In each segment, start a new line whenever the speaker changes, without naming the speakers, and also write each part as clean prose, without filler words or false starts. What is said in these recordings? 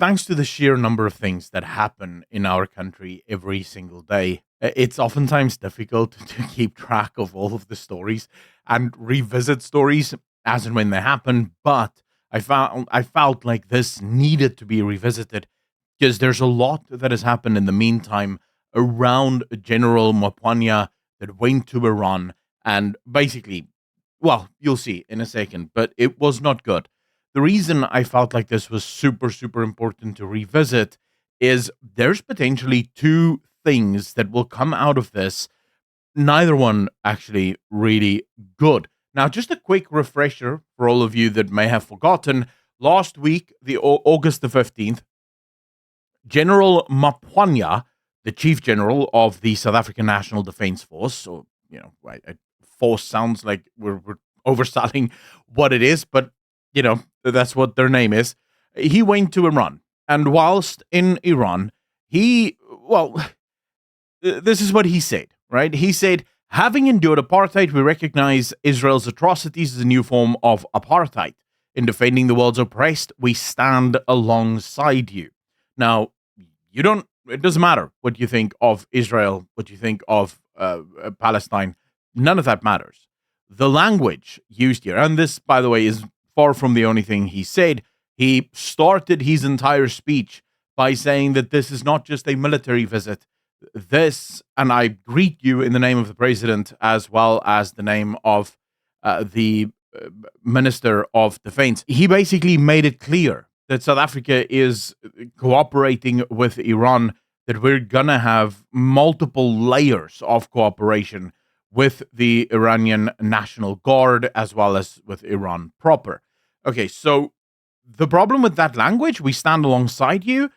Thanks to the sheer number of things that happen in our country every single day, it's oftentimes difficult to keep track of all of the stories and revisit stories as and when they happen. But I felt like this needed to be revisited because there's a lot that has happened in the meantime around General Maphwanya that went to Iran and basically, well, you'll see in a second, but it was not good. The reason I felt like this was super, super important to revisit is there's potentially two things that will come out of this, neither one actually really good. Now, just a quick refresher for all of you that may have forgotten. Last week, August the 15th, General Maphwanya, the Chief General of the South African National Defence Force, so, force sounds like we're overselling what it is, but, that's what their name is. He went to Iran. And whilst in Iran, this is what he said, right? He said, having endured apartheid, we recognize Israel's atrocities as a new form of apartheid. In defending the world's oppressed, we stand alongside you. Now, it doesn't matter what you think of Israel, what you think of Palestine. None of that matters. The language used here, and this, by the way, is far from the only thing he said. He started his entire speech by saying that this is not just a military visit. This, and I greet you in the name of the president as well as the name of the Minister of Defense. He basically made it clear that South Africa is cooperating with Iran, that we're going to have multiple layers of cooperation with the Iranian National Guard as well as with Iran proper. Okay, so the problem with that language, we stand alongside you,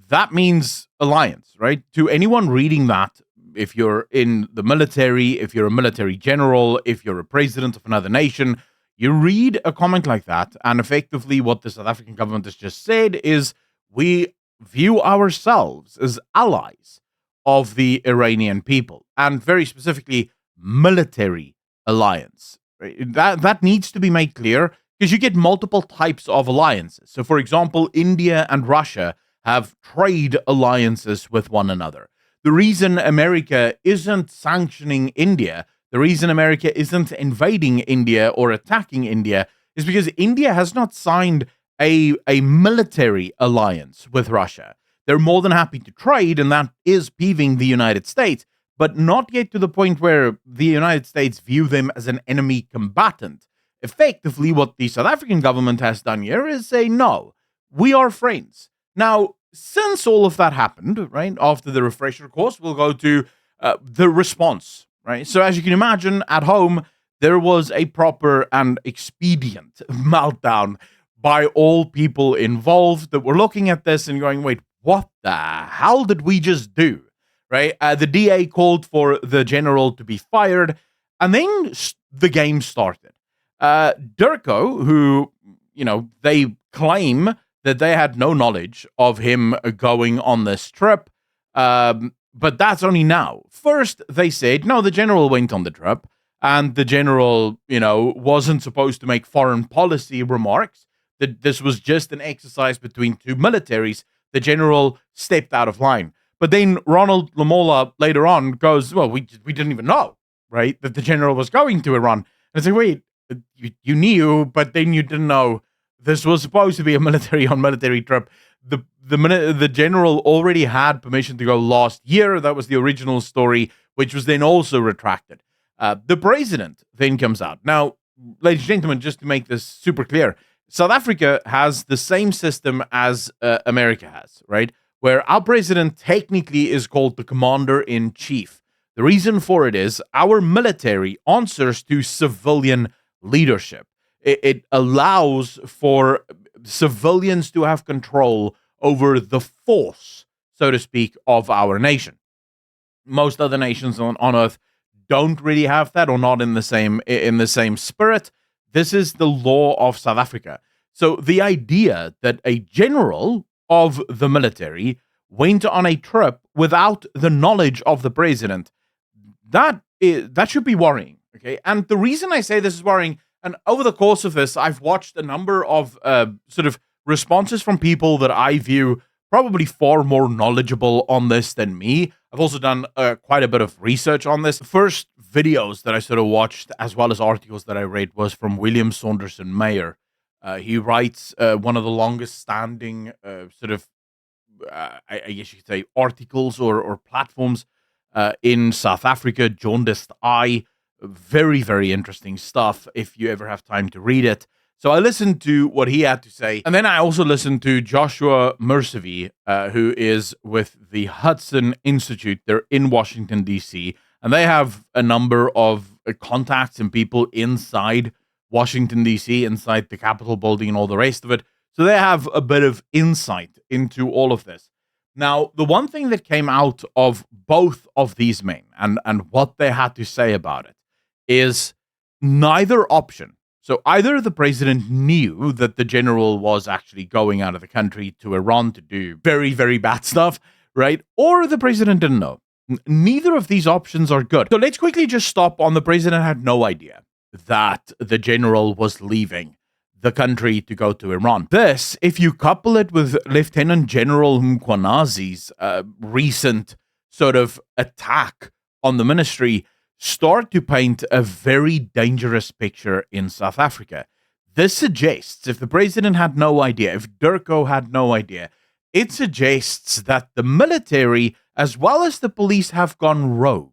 that means alliance, right? To anyone reading that, if you're in the military, if you're a military general, if you're a president of another nation, you read a comment like that, and effectively what the South African government has just said is we view ourselves as allies of the Iranian people, and very specifically, military alliance. Right? That needs to be made clear because you get multiple types of alliances. So, for example, India and Russia have trade alliances with one another. The reason America isn't sanctioning India, the reason America isn't invading India or attacking India is because India has not signed a military alliance with Russia. They're more than happy to trade, and that is peeving the United States, but not yet to the point where the United States view them as an enemy combatant. Effectively, what the South African government has done here is say, no, we are friends. Now, since all of that happened, right, after the refresher course, we'll go to the response, right? So as you can imagine, at home, there was a proper and expedient meltdown by all people involved that were looking at this and going, wait, what the hell did we just do, right? The DA called for the general to be fired, and then the game started. DIRCO, who, they claim that they had no knowledge of him going on this trip, but that's only now. First, they said, no, the general went on the trip, and the general, wasn't supposed to make foreign policy remarks, that this was just an exercise between two militaries. The general stepped out of line. But then Ronald Lamola later on goes, well, we didn't even know, right, that the general was going to Iran. And it's like, wait, you knew, but then you didn't know. This was supposed to be a military trip. The general already had permission to go last year. That was the original story, which was then also retracted. The president then comes out. Now, ladies and gentlemen, just to make this super clear, South Africa has the same system as America has, right? Where our president technically is called the commander-in-chief. The reason for it is our military answers to civilian leadership. It allows for civilians to have control over the force, so to speak, of our nation. Most other nations on Earth don't really have that, or not in the same spirit. This is the law of South Africa. So the idea that a general of the military went on a trip without the knowledge of the president, that should be worrying. Okay, and the reason I say this is worrying, and over the course of this, I've watched a number of sort of responses from people that I view probably far more knowledgeable on this than me. I've also done quite a bit of research on this. The first videos that I sort of watched, as well as articles that I read, was from William Saunderson Mayer. He writes one of the longest standing I guess you could say, articles or platforms in South Africa, Jaundiced Eye. Very, very interesting stuff if you ever have time to read it. So I listened to what he had to say. And then I also listened to Joshua Mercevi, who is with the Hudson Institute. They're in Washington, D.C., and they have a number of contacts and people inside Washington, D.C., inside the Capitol building and all the rest of it. So they have a bit of insight into all of this. Now, the one thing that came out of both of these men and what they had to say about it is neither option. So either the president knew that the general was actually going out of the country to Iran to do very, very bad stuff, right? Or the president didn't know. Neither of these options are good. So let's quickly just stop on the president had no idea that the general was leaving the country to go to Iran. This, if you couple it with Lieutenant General Mkhwanazi's recent sort of attack on the ministry, start to paint a very dangerous picture in South Africa. This suggests, if the president had no idea, if DIRCO had no idea, it suggests that the military, as well as the police, have gone rogue.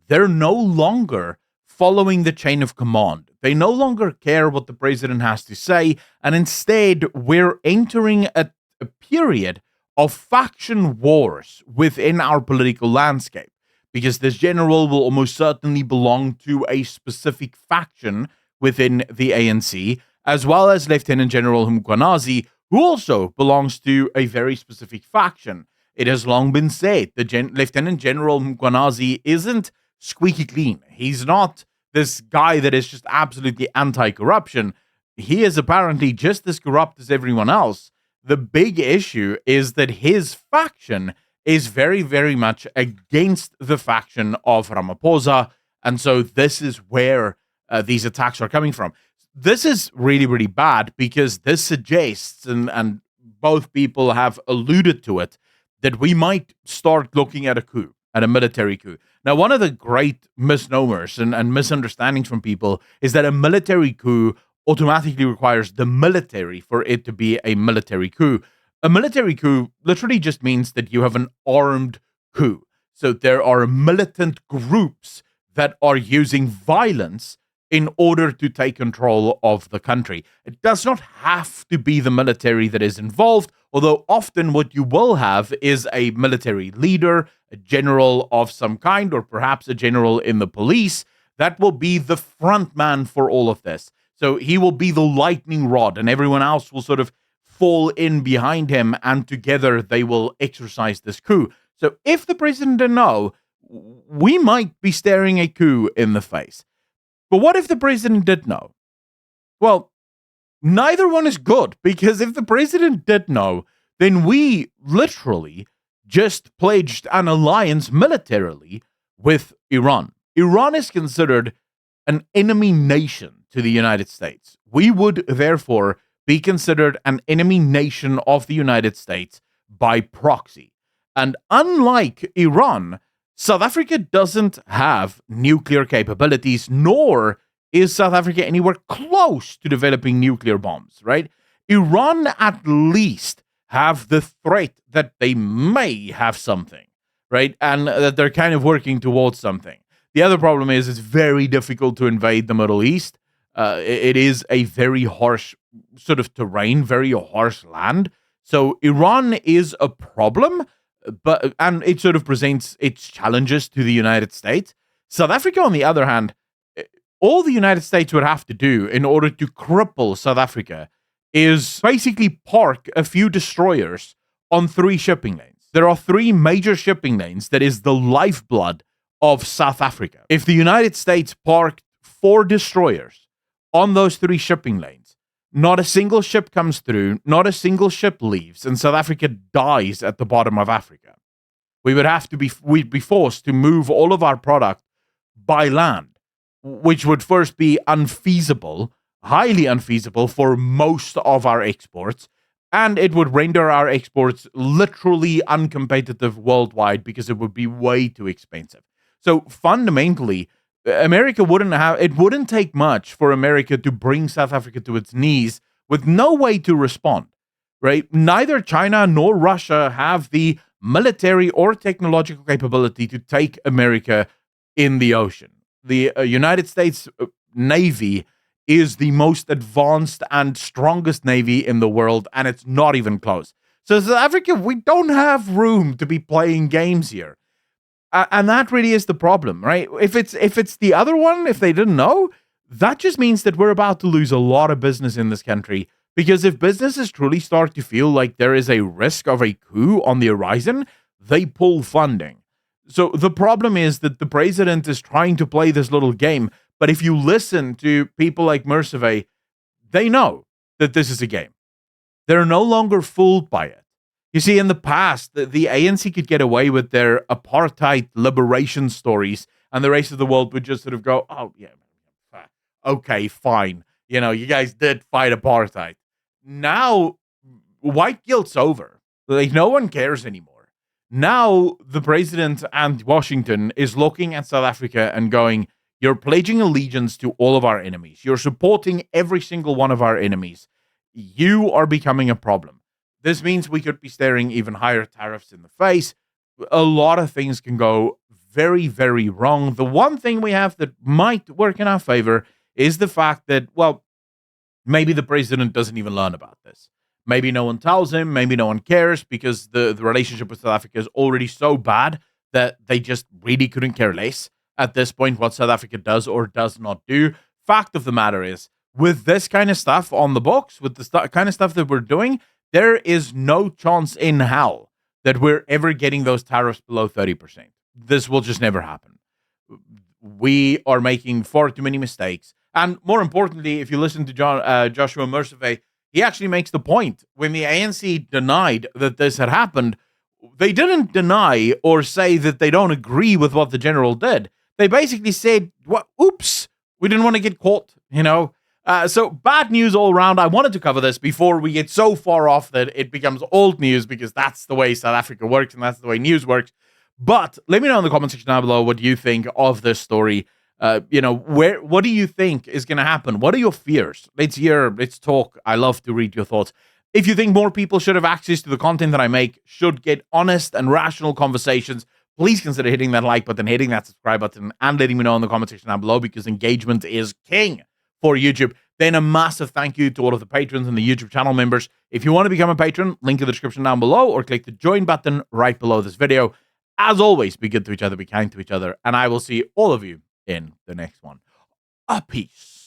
They're no longer following the chain of command. They no longer care what the president has to say, and instead we're entering a period of faction wars within our political landscape, because this general will almost certainly belong to a specific faction within the ANC, as well as Lieutenant General Mkhwanazi, who also belongs to a very specific faction. It has long been said that Lieutenant General Mkhwanazi isn't squeaky clean. He's not this guy that is just absolutely anti-corruption. He is apparently just as corrupt as everyone else. The big issue is that his faction is very, very much against the faction of Ramaphosa. And so this is where these attacks are coming from. This is really, really bad because this suggests, and both people have alluded to it, that we might start looking at a coup, at a military coup. Now, one of the great misnomers and misunderstandings from people is that a military coup automatically requires the military for it to be a military coup. A military coup literally just means that you have an armed coup. So there are militant groups that are using violence in order to take control of the country. It does not have to be the military that is involved, although often what you will have is a military leader, a general of some kind, or perhaps a general in the police that will be the front man for all of this. So he will be the lightning rod, and everyone else will sort of fall in behind him, and together they will exercise this coup. So if the president didn't know, we might be staring a coup in the face. But what if the president did know? Well, neither one is good, because if the president did know, then we literally just pledged an alliance militarily with Iran. Iran is considered an enemy nation to the United States. We would therefore be considered an enemy nation of the United States by proxy. And unlike Iran, South Africa doesn't have nuclear capabilities, nor is South Africa anywhere close to developing nuclear bombs, right? Iran at least have the threat that they may have something, right? And that they're kind of working towards something. The other problem is it's very difficult to invade the Middle East. It is a very harsh sort of terrain, very harsh land. So Iran is a problem, and it sort of presents its challenges to the United States. South Africa, on the other hand, all the United States would have to do in order to cripple South Africa is basically park a few destroyers on 3 shipping lanes. There are 3 major shipping lanes that is the lifeblood of South Africa. If the United States parked 4 destroyers on those 3 shipping lanes, not a single ship comes through, not a single ship leaves, and South Africa dies at the bottom of Africa. We'd be forced to move all of our product by land, which would first be unfeasible, highly unfeasible for most of our exports. And it would render our exports literally uncompetitive worldwide because it would be way too expensive. So fundamentally, America it wouldn't take much for America to bring South Africa to its knees with no way to respond, right? Neither China nor Russia have the military or technological capability to take America in the ocean. The United States Navy is the most advanced and strongest navy in the world, and it's not even close. So South Africa, we don't have room to be playing games here. And that really is the problem, right? If it's the other one, if they didn't know, that just means that we're about to lose a lot of business in this country. Because if businesses truly start to feel like there is a risk of a coup on the horizon, they pull funding. So the problem is that the president is trying to play this little game. But if you listen to people like Mercive, they know that this is a game. They're no longer fooled by it. You see, in the past, the ANC could get away with their apartheid liberation stories, and the rest of the world would just sort of go, oh, yeah, okay, fine. You know, you guys did fight apartheid. Now, white guilt's over. Like, no one cares anymore. Now, the president and Washington is looking at South Africa and going, you're pledging allegiance to all of our enemies. You're supporting every single one of our enemies. You are becoming a problem. This means we could be staring even higher tariffs in the face. A lot of things can go very, very wrong. The one thing we have that might work in our favor is the fact that, well, maybe the president doesn't even learn about this. Maybe no one tells him. Maybe no one cares because the relationship with South Africa is already so bad that they just really couldn't care less at this point what South Africa does or does not do. Fact of the matter is, with this kind of stuff on the books, with the kind of stuff that we're doing, there is no chance in hell that we're ever getting those tariffs below 30%. This will just never happen. We are making far too many mistakes. And more importantly, if you listen to Joshua Mercive, he actually makes the point. When the ANC denied that this had happened, they didn't deny or say that they don't agree with what the general did. They basically said, well, oops, we didn't want to get caught, you know. So bad news all around. I wanted to cover this before we get so far off that it becomes old news, because that's the way South Africa works and that's the way news works. But let me know in the comment section down below what you think of this story. What do you think is going to happen? What are your fears? Let's hear, let's talk. I love to read your thoughts. If you think more people should have access to the content that I make, should get honest and rational conversations, please consider hitting that like button, hitting that subscribe button, and letting me know in the comment section down below, because engagement is king for YouTube. Then a massive thank you to all of the patrons and the YouTube channel members. If you want to become a patron, link in the description down below, or click the join button right below this video. As always, be good to each other, be kind to each other, and I will see all of you in the next one. A peace.